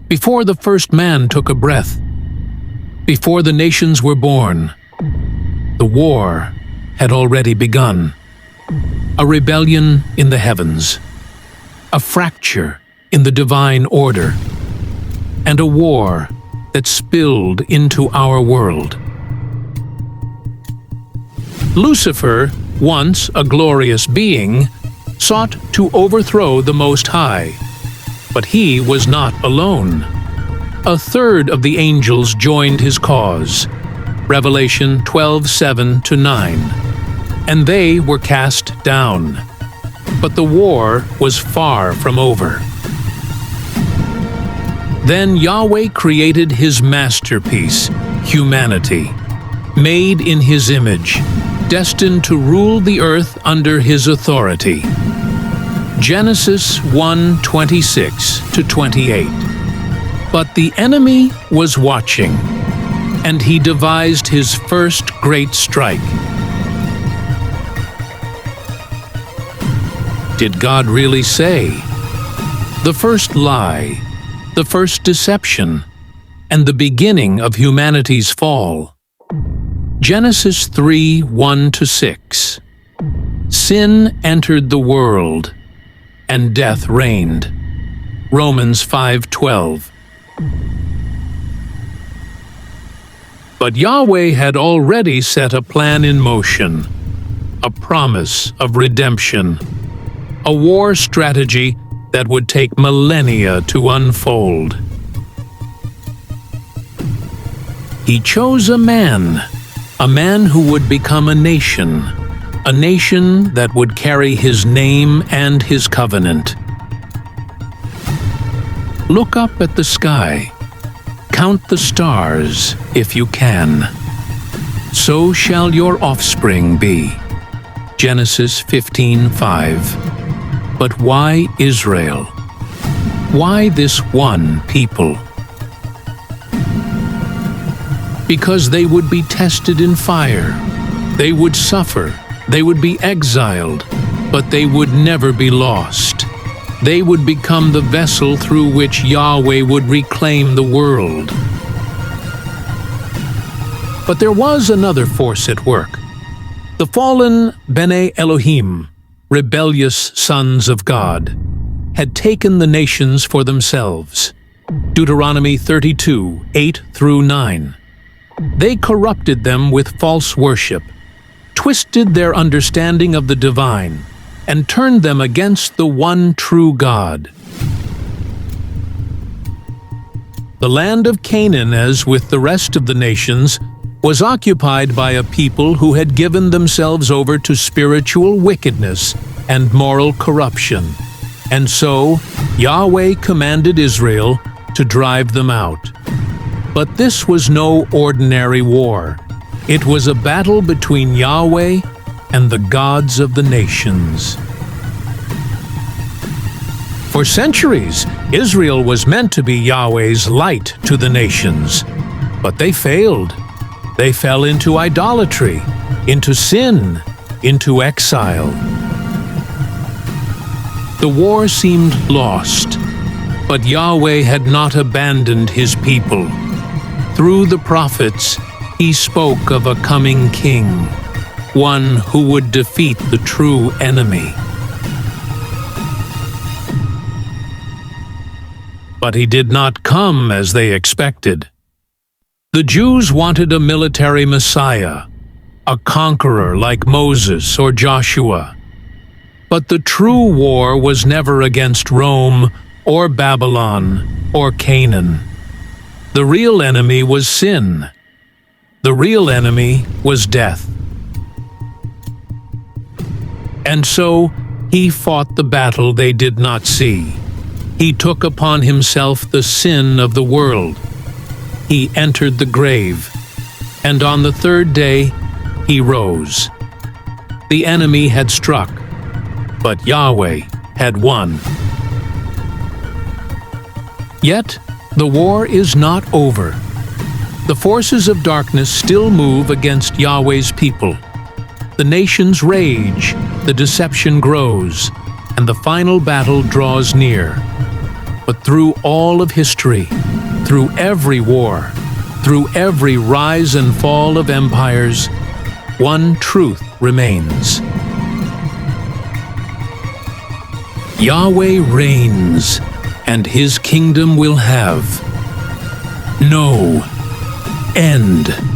Before the first man took a breath, before the nations were born, the war had already begun. A rebellion in the heavens, a fracture in the divine order, and a war that spilled into our world. Lucifer, once a glorious being, sought to overthrow the Most High. But he was not alone. A third of the angels joined his cause. Revelation 12:7-9. And they were cast down. But the war was far from over. Then Yahweh created his masterpiece, humanity, made in his image, destined to rule the earth under his authority. Genesis 1:26-28. But the enemy was watching, and he devised his first great strike. Did God really say? The first lie, the first deception, and the beginning of humanity's fall. Genesis 3:1-6. Sin entered the world, and death reigned. Romans 5:12. But Yahweh had already set a plan in motion, a promise of redemption, a war strategy that would take millennia to unfold. He chose a man who would become a nation that would carry his name and his covenant. Look up at the sky. Count the stars if you can. So shall your offspring be. Genesis 15:5. But why Israel? Why this one people? Because they would be tested in fire. They would suffer. They would be exiled, but they would never be lost. They would become the vessel through which Yahweh would reclaim the world. But there was another force at work. The fallen B'nai Elohim, rebellious sons of God, had taken the nations for themselves. Deuteronomy 32:8-9. They corrupted them with false worship, twisted their understanding of the divine, and turned them against the one true God. The land of Canaan, as with the rest of the nations, was occupied by a people who had given themselves over to spiritual wickedness and moral corruption. And so, Yahweh commanded Israel to drive them out. But this was no ordinary war. It was a battle between Yahweh and the gods of the nations. For centuries, Israel was meant to be Yahweh's light to the nations. But they failed. They fell into idolatry, into sin, into exile. The war seemed lost, but Yahweh had not abandoned his people. Through the prophets, he spoke of a coming king, one who would defeat the true enemy. But he did not come as they expected. The Jews wanted a military Messiah, a conqueror like Moses or Joshua. But the true war was never against Rome or Babylon or Canaan. The real enemy was sin. The real enemy was death. And so he fought the battle they did not see. He took upon himself the sin of the world. He entered the grave, and on the third day he rose. The enemy had struck, but Yahweh had won. Yet the war is not over. The forces of darkness still move against Yahweh's people. The nations rage, the deception grows, and the final battle draws near. But through all of history, through every war, through every rise and fall of empires, one truth remains. Yahweh reigns, and his kingdom will have no end.